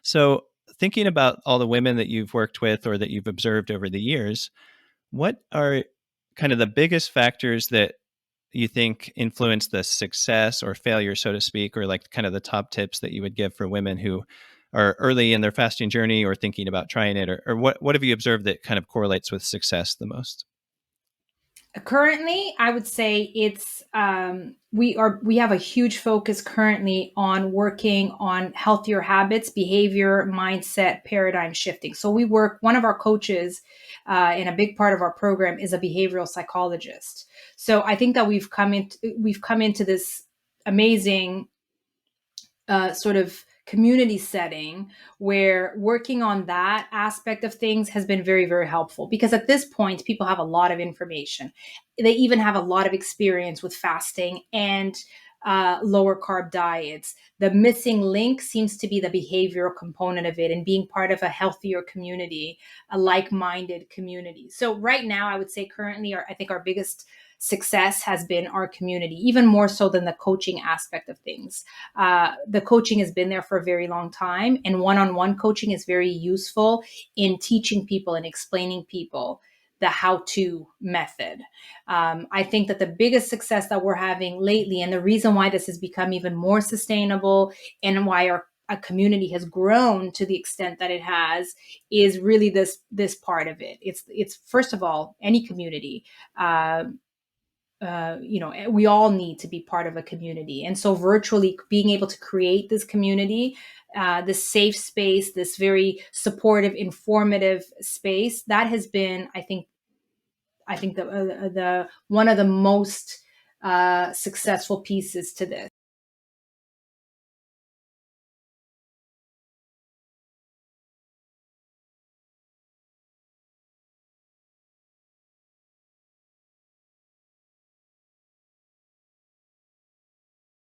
So thinking about all the women that you've worked with or that you've observed over the years, what are kind of the biggest factors that you think influence the success or failure, so to speak, or like kind of the top tips that you would give for women who are early in their fasting journey or thinking about trying it, or what have you observed that kind of correlates with success the most? Currently, I would say it's we have a huge focus currently on working on healthier habits, behavior, mindset, paradigm shifting. So we work. One of our coaches, and a big part of our program is a behavioral psychologist. So I think that we've come into this amazing sort of community setting where working on that aspect of things has been very, very helpful, because at this point, people have a lot of information. They even have a lot of experience with fasting and lower carb diets. The missing link seems to be the behavioral component of it and being part of a healthier community, a like-minded community. So right now, I would say currently, I think our biggest success has been our community, even more so than the coaching aspect of things. The coaching has been there for a very long time, and one-on-one coaching is very useful in teaching people and explaining people the how-to method. I think that the biggest success that we're having lately, and the reason why this has become even more sustainable and why our community has grown to the extent that it has, is really this part of it. It's first of all, any community. We all need to be part of a community. And so virtually being able to create this community, this safe space, this very supportive, informative space, that has been, I think the one of the most successful pieces to this.